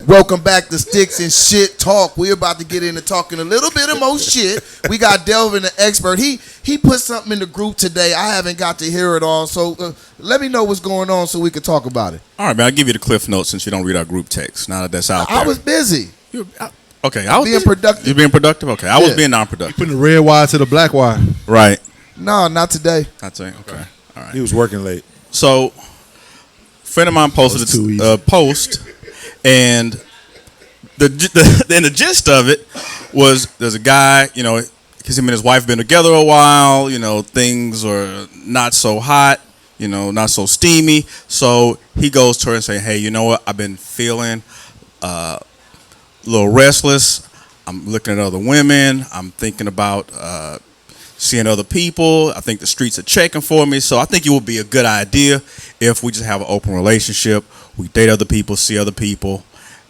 Welcome back to Sticks and Shit Talk. We're about to get into talking a little bit of more shit. We got Delvin, the expert. He put something in the group today. I haven't got to hear it all, so let me know what's going on so we can talk about it. All right, man. I'll give you the cliff notes since you don't read our group text. Now that that's out there. I was busy. Okay, I was being productive. You being productive? Okay, I was being non-productive. Putting the red wire to the black wire. Right. No, not today. Not today. Okay. All right. He was working late. So, a friend of mine posted a post, and the gist of it was there's a guy, because him and his wife been together a while, things are not so hot, not so steamy. So he goes to her and say, hey, you know what? I've been feeling a little restless. I'm looking at other women. I'm thinking about seeing other people. I think the streets are checking for me. So I think it would be a good idea if we just have an open relationship. We date other people, see other people,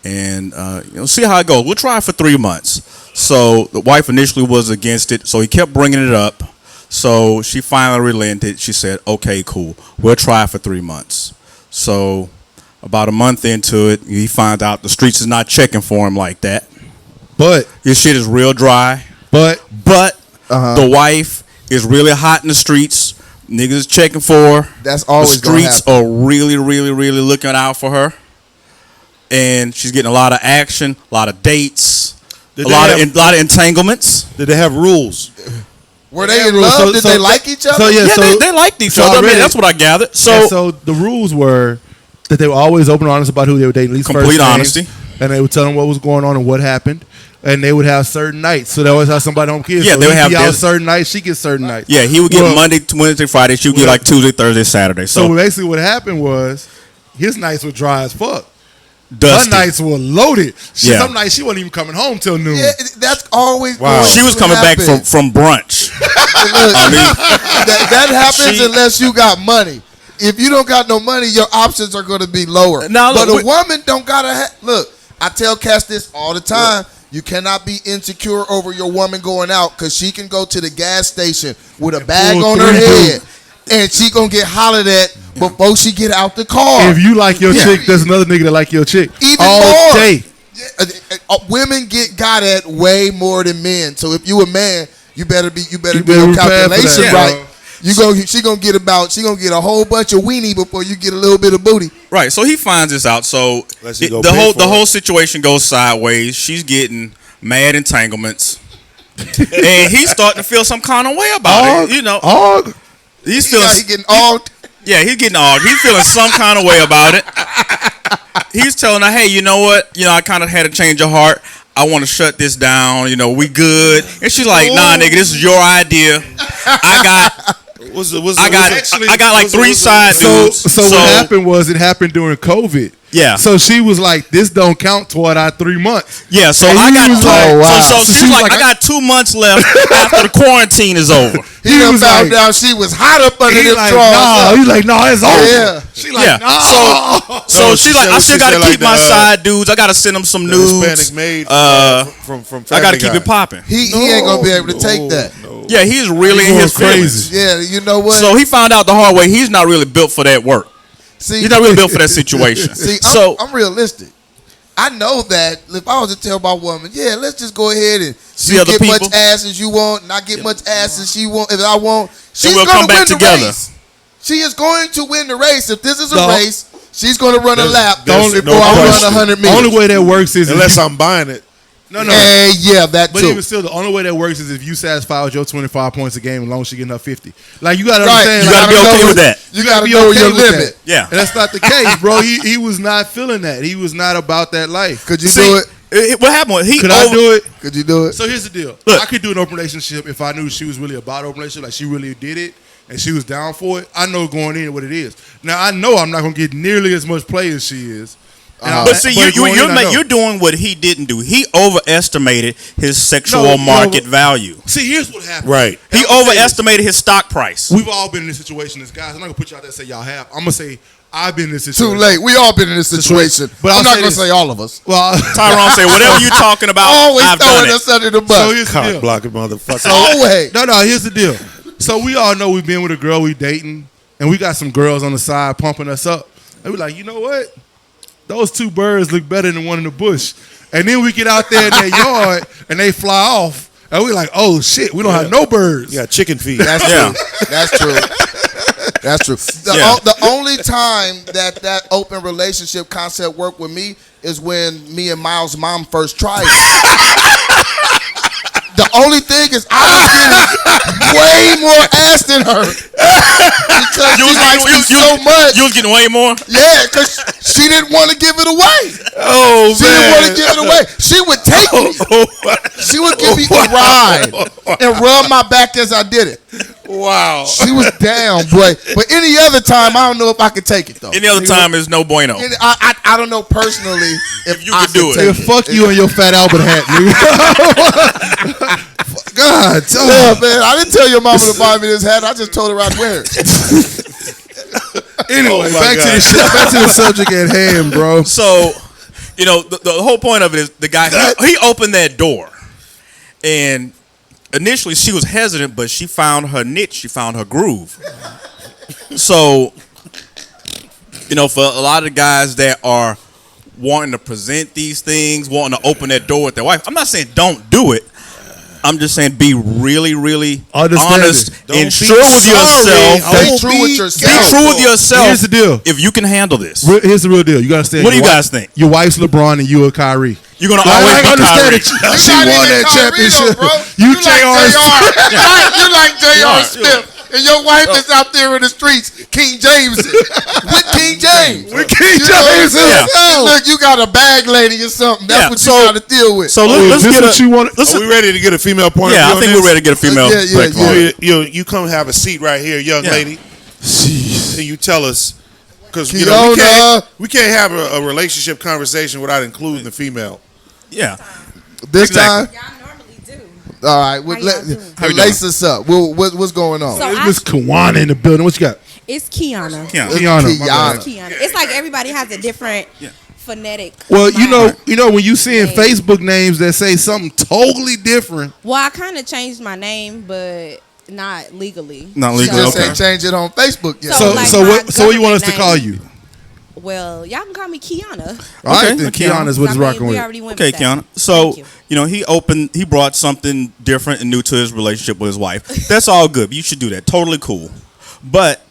and see how it goes. We'll try it for 3 months. So the wife initially was against it, so he kept bringing it up. So she finally relented. She said, okay, cool. We'll try it for 3 months. So about a month into it, he finds out the streets is not checking for him like that. But his shit is real dry. But the wife is really hot in the streets. Niggas is checking for her. That's always the streets are really, really, really looking out for her. And she's getting a lot of action, a lot of dates, a lot of entanglements. Did they have rules? Were they in love? Did they like each other? They liked each other. I mean, that's what I gathered. So the rules were that they were always open and honest about who they were dating. At least complete first honesty. Names, and they would tell them what was going on and what happened. And they would have certain nights. So they always have somebody home kids. Yeah, so they would have out certain nights. She gets certain nights. Yeah, he would get Monday, Wednesday, Friday. She would get like Tuesday, Thursday, Saturday. So basically what happened was his nights were dry as fuck. Dusty. Her nights were loaded. Some nights she wasn't even coming home till noon. Yeah, that's always She was coming back from brunch. That happens unless you got money. If you don't got no money, your options are going to be lower. Now, but a woman don't got to look. I tell cats this all the time. You cannot be insecure over your woman going out because she can go to the gas station with a bag on her head and she gonna get hollered at before she get out the car. If you like your chick, there's another nigga that like your chick. Even all more. Day. Women get got at way more than men. So if you a man, you better do your calculation right. She gonna get a whole bunch of weenie before you get a little bit of booty. Right. So he finds this out. So the whole situation goes sideways. She's getting mad entanglements, and he's starting to feel some kind of way about it. He's feeling he getting ogged. Yeah, he's getting ogged. He's feeling some kind of way about it. He's telling her, "Hey, you know what? I kind of had a change of heart. I want to shut this down. We good." And she's like, "Nah, nigga, this is your idea. I got like 3 side dudes." So what happened was it happened during COVID. Yeah. So she was like, "This don't count toward our 3 months." Yeah. So I got she's like, I got 2 months left after the quarantine is over. He done found out she was hot up under them drawers. He's like, "No, it's over." Yeah. She like, "No." So she's like, I still got to keep my side dudes. I got to send them some nudes. Hispanic maid from I got to keep it popping. He ain't gonna be able to take that. Yeah, he's really in his feelings. Yeah, you know what? So he found out the hard way. He's not really built for that work. He's not really built for that situation. I'm realistic. I know that if I was to tell my woman, let's just go ahead and see other get people. much ass as you want, and I get much ass as she want. If I want, she's we'll gonna come back win together. The race. She is going to win the race. If this is a race, she's going to run a lap before I run 100 meters. The only way that works is unless I'm buying it. No. That but too. Even still, the only way that works is if you satisfy with your 25 points a game as long as she getting up 50. Like, you got to understand. You got to be okay with that. You got to know your limit. Yeah. And that's not the case, bro. He was not feeling that. He was not about that life. Could you do it? What happened was I do it? Could you do it? So here's the deal. Look, I could do an open relationship if I knew she was really about open relationship, like she really did it and she was down for it. I know going in what it is. Now, I know I'm not going to get nearly as much play as she is. But see, you're doing what he didn't do. He overestimated his sexual market value. See, here's what happened. Right. He overestimated his stock price. We've all been in this situation as guys. I'm not going to put you out there and say y'all have. I'm going to say I've been in this situation. Too late. We all been in this situation. But I'm not going to say all of us. Well, Tyrone say, whatever you're talking about, always I've done throwing us under the bus. So here's the deal. Blocking motherfucker. Always. No, here's the deal. So we all know we've been with a girl we dating, and we got some girls on the side pumping us up. And we're like, you know what? those two birds look better than one in the bush. And then we get out there in their yard and they fly off. And we like, oh shit, we don't have no birds. Yeah, chicken feed. That's Yeah. true. That's true. That's true. The only time that open relationship concept worked with me is when me and Miles' mom first tried it. The only thing is I was getting way more ass than her because she likes me so much. You was getting way more. Yeah, because she didn't want to give it away. Oh, She didn't want to give it away. She would take me. She would give me a ride and rub my back as I did it. Wow. She was down, boy. But any other time, I don't know if I could take it though. Any other time is no bueno. I don't know personally if you I could do it. take Yeah, fuck you and your Fat Albert hat, nigga. God, Yeah, man. I didn't tell your mama to buy me this hat. I just told her I'd wear it. Anyway, Oh, my back to God. the shit. Back to the subject at hand, bro. So, you know, the whole point of it is the guy, he opened that door. And initially she was hesitant, but she found her niche. She found her groove. So, you know, for a lot of the guys that are wanting to present these things, wanting to open that door with their wife, I'm not saying don't do it. I'm just saying be really, really Understand honest it. and Don't be true with sorry. yourself. Stay Don't true be with Be yourself. true with yourself. Here's the deal. If you can handle this, Here's the real deal. You gotta understand. What do your you wife- guys think? Your wife's LeBron and you are Kyrie. you're gonna I always be understand Kyrie. that she You're not won even that Kyrie, championship. bro. You like J.R. J.R. You like J.R. Right. Smith. And your wife is out there in the streets, King James. With King James. With King You know what I'm James. saying? Yeah. Look, you got a bag lady or something. That's Yeah, what so- you got to deal with. So Oh, let's is this get what you want? let's Are we ready to get a female point yeah, of I view think on we're ready to get a female. Yeah, yeah, perspective on yeah. it. You come have a seat right here, young Yeah. lady, and you tell us because Kiona. we can't have a relationship conversation without including the female. Yeah. This Exactly. time, Y'all normally do. all right. Well, How y'all doing? How you lace us up. What's going on? So Miss Kawana in the building. What you got? it's Kiana. Yeah. Kiana. my bad. Kiana. Kiana. It's like everybody has a different phonetic. Well, you know, mind. when you seeing Name. Facebook names that say something totally different. Well, I kind of changed my name, but not legally. Not She legally, just okay. ain't changed it on Facebook yet. So, So, like so my what? So what you want us to government call name. you? Well, y'all can call me Kiana. All right, Okay, then Kiana. Kiana's what I it's mean, rocking we with. already went Okay, with that. Kiana. So, Thank you. he brought something different and new to his relationship with his wife. That's all good. You should do that. Totally cool. But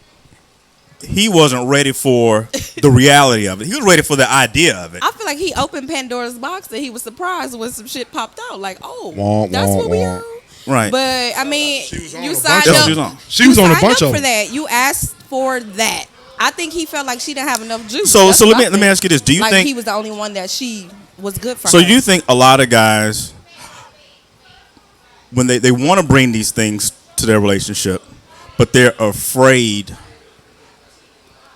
he wasn't ready for the reality of it. He was ready for the idea of it. I feel like he opened Pandora's box and he was surprised when some shit popped out. Like, oh, Wah, that's wah, what we wah. on. Right. But I mean, was on you a signed bunch up. of them. She was you on a signed bunch up of for them. that. You asked for that. I think he felt like she didn't have enough juice. So That's let what me I let me think. ask you this. Do you like think he was the only one that she was good for? so her. you think a lot of guys when they want to bring these things to their relationship, but they're afraid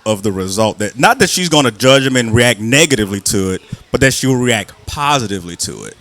of the result, that not that she's going to judge him and react negatively to it, but that she will react positively to it.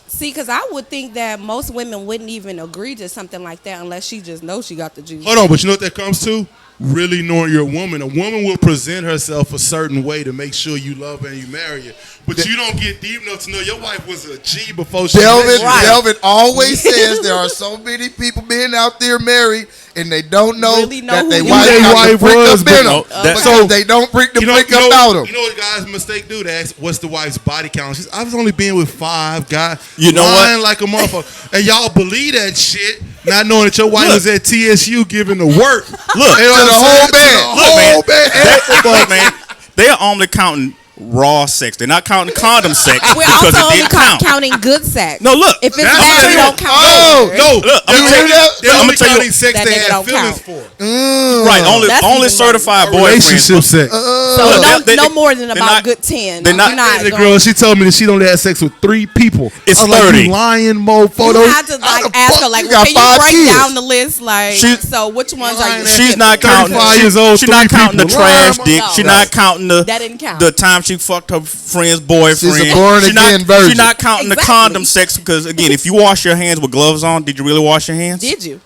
See, because I would think that most women wouldn't even agree to something like that unless she just knows she got the juice. Hold on, but you know what that comes to? Really knowing you're a woman. A woman will present herself a certain way to make sure you love her and you marry her. But you don't get deep enough to know your wife was a G before she Delvin, met you. Right. Delvin always says there are so many people being out there married and they don't know Really know that who their you wife are. got the Wife brick was, up but in no, them. that- Because so- they don't bring the You know, brick you, up know, out of you them. know what guys mistake do? They ask, what's the wife's body count? She's, I was only being with 5 guys. You know what? Lying like a motherfucker. And y'all believe that shit, not knowing that your wife was at TSU giving the work. Look, You know what the I'm whole saying? band. To the whole band. Look, man, they are only counting raw sex. They're not counting condom sex We're because also it only didn't count. counting good sex. No, look. If it's That's bad, what we it don't is. count. Oh, either. No, Look, I'm they're gonna tell only, you- they're I'm only gonna tell you- counting sex That they nigga had don't feelings count. for. Right, only That's only even certified Relationship boyfriends. sex. So Look, no more than they're about not- good 10. they're not- You're not The going- girl, she told me that she only had sex with 3 people. It's I was like, 30. you lying, mofo. You have to How like the ask fuck her like, you got can you 5 break kids? down the list? Like, She- so which ones are you? She's not counting. 35 years old, She's not 3 counting the people. trash No, dick. no. She's not counting the That didn't count. the time she fucked her friend's boyfriend. She's a born She's again not, virgin. She's not counting the Exactly. condom sex because again, if you wash your hands with gloves on, did you really wash your hands? Did you?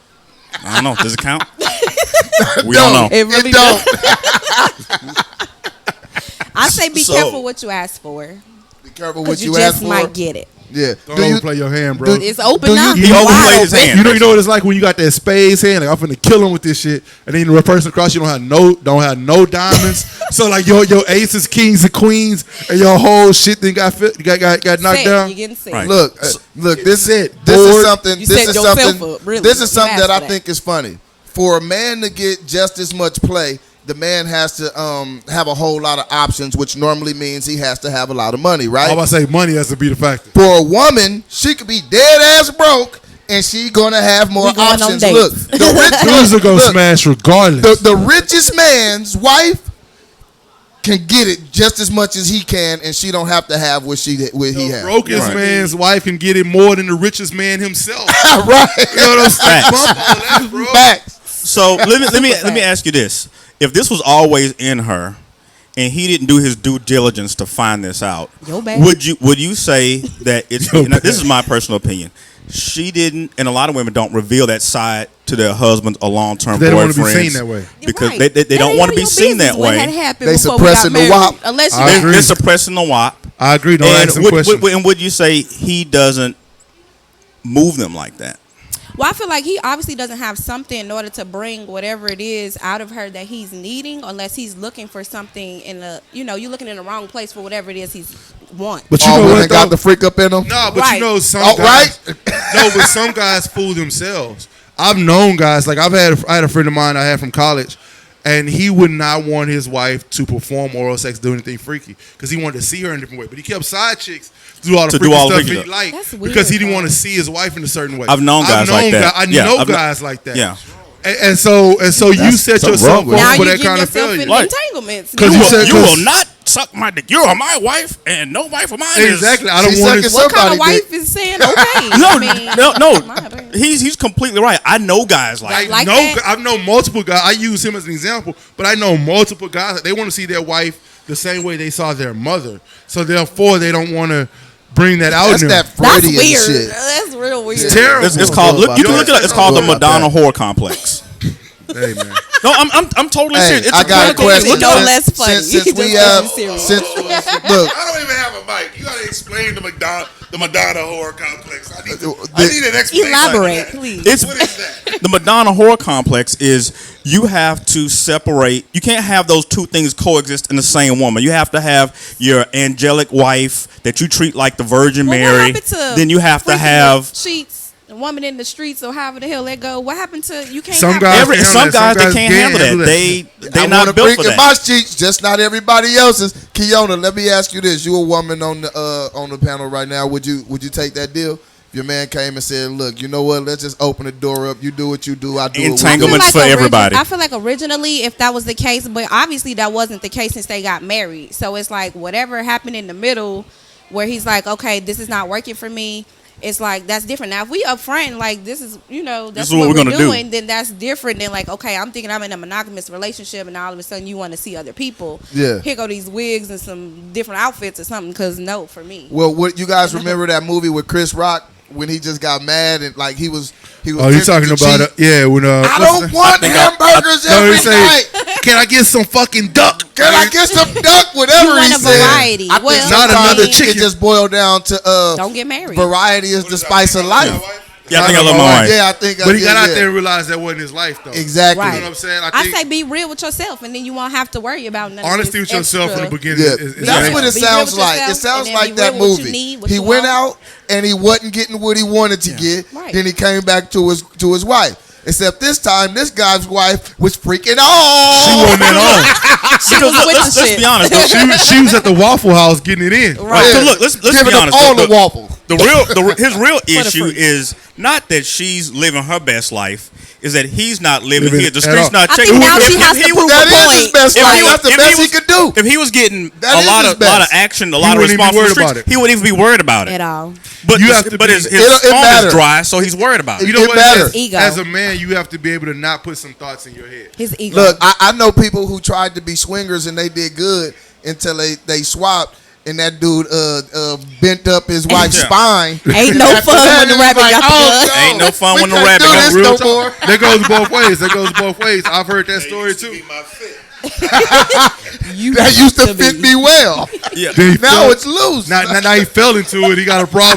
I don't know. Does it count? We don't know. It really don't. I say be So- careful what you ask for Be careful what because you you ask just for. might get it. Yeah. Don't overplay your hand, bro. do- It's open do now. you- He Wide overplayed his open. hand. You know what it's like when you got that spades hand. Like I'm finna kill him with this shit, and then the person across you don't have no diamonds. So like your aces, kings, and queens, and your whole shit then got knocked Set. down. You getting set. Right. Look, this is Bored. something. You This set is yourself something. up, really. This is You something asked that I for that. think is funny. For a man to get just as much play, the man has to have a whole lot of options, which normally means he has to have a lot of money, I'm right? about to say money has to be the factor. For a woman, she could be dead ass broke, and she gonna have more We going on options. dates. Look, the Dudes are gonna look, smash regardless. the richest man's wife can get it just as much as he can, and she don't have to have what he The has. brokest Right. man's wife can get it more than the richest man himself. Right. You know what I'm saying? Facts. Bump all that, bro. Facts. So let me ask you this: if this was always in her, and he didn't do his due diligence to find this out, Yo bad. would you say that it's? Yo Now, this bad. is my personal opinion. She didn't, and a lot of women don't reveal that side to their husbands or long-term They don't wanna boyfriends be seen that way. because Right. they That don't ain't want none to be of your seen that business what had way. happened They before we got suppressing the married. WAP. Unless you I They're, agree. they're suppressing the WAP. I agree. Don't ask some questions. And would you say he doesn't move them like that? Well, I feel like he obviously doesn't have something in order to bring whatever it is out of her that he's needing, unless he's looking for something in a, you're looking in the wrong place for whatever it is he's want. But you All know women what? got though? the freak up in them. No, but Right. you know some Oh, guys. right? No, but some guys fool themselves. I've known guys like I had a friend of mine I had from college, and he would not want his wife to perform oral sex, do anything freaky, because he wanted to see her in a different way. But he kept side chicks to do all the To do freaky all the stuff freaky he stuff. liked That's because he weird, didn't want to though. see his wife in a certain way. I've known guys like that. I Yeah, know I've kno- guys like that. Yeah. And so you set something yourself wrong with up it. Now for you that get kind of yourself failure. in Right. entanglements. Because You you said- will not suck my dick. You're my wife, and no wife of mine is. Exactly. I don't She's want sucking to. What kind of somebody wife is saying okay? No, I mean, no. my opinion. He's completely right. I know guys like that. Like that? I've known multiple guys. I use him as an example, but I know multiple guys that they want to see their wife the same way they saw their mother. So therefore, they don't want to bring that out. That's in them. that That's Freudian weird. shit. That's real weird. It's terrible. It's called. Look, you can look it up. It's called the I don't know about Madonna that. whore complex. Hey man, No, I'm totally Hey, serious. It's I got a clinical- question. It's no less funny. Since Just we because you're serious. look, I don't even have a mic. You gotta explain the Madonna horror complex. I need the- an explanation. Elaborate, of that. please. It's What is that? the Madonna whore complex is you have to separate. You can't have those two things coexist in the same woman. You have to have your angelic wife that you treat like the Virgin Well, what Mary. happened to Then you have to freaking have sheets, a woman in the streets, or however the hell that go. What happened to you? Can't Some have guys- every, can't some handle that. guys Some that guys can't handle can't that. handle They're I not want to built freak for in that. my sheets, just not everybody else's. Kiona, let me ask you this: you a woman on the panel right now? Would you take that deal? If your man came and said, "Look, you know what? Let's just open the door up. You do what you do. I do what we do." Entanglements for everybody. I feel like originally, if that was the case, but obviously that wasn't the case since they got married. So it's like whatever happened in the middle, where he's like, okay, this is not working for me. It's like that's different. Now, if we upfront, like this is, that's is what we're gonna do. doing, then that's different than like, okay, I'm thinking I'm in a monogamous relationship, and all of a sudden you want to see other people. Yeah. Here go these wigs and some different outfits or something. Because no, for me. Well, what you guys remember that movie with Chris Rock when he just got mad and like he was. oh, you tempted talking to about cheat? yeah? When I don't want hamburgers every night. Can I get some fucking duck? Can I get some duck? Whatever You want he a said. variety. I think Well, Not sometimes another it chicken. just boiled down to Don't get married. variety is the spice of life. Yeah, I think I love my wife. Yeah, I think. But he got yeah, out yeah. there and realized that wasn't his life though. Exactly. Right. You know what I'm saying? I think say be real with yourself, and then you won't have to worry about nothing. honesty with yourself from the beginning. Yeah, is that's great. what it Be real sounds with like. It yourself, sounds and then like be that real with what you movie. need, what He you went want. out and he wasn't getting what he wanted to get. Right. Then he came back to his wife. Except this time, this guy's wife was freaking on. She wasn't at all. She was with the Let's shit. be honest. Though. She was at the Waffle House getting it in. Right. So look, let's Giving be up honest. all The- the waffle. His real the issue fruit. is not that she's living her best life. Is that he's not living Living his. The at streets all. not I checking. think now If she has he to was- prove That a is his point. best if life. he was- That's the if best he he could do. If he was getting That a is lot his of lot of best. action, a lot of wouldn't even response be from the worried streets, about it. he wouldn't even be worried about it. At all. But You have to but be- his It phone matters. is dry, so he's worried about it. You know It what? matters. Ego. As a man, you have to be able to not put some thoughts in your head. His ego. Look, I know people who tried to be swingers and they did good until they swapped. And that dude bent up his wife's Yeah. spine. Ain't no After fun that, when the it was rabbit like, got the oh, gun. Ain't no fun we when the can't rabbit do got this Real no talk. more. That goes both ways. That goes both ways. I've heard that story too. That used to fit me well. Yeah. Then he Now fell- it's loose. Now he fell into it. He got a problem.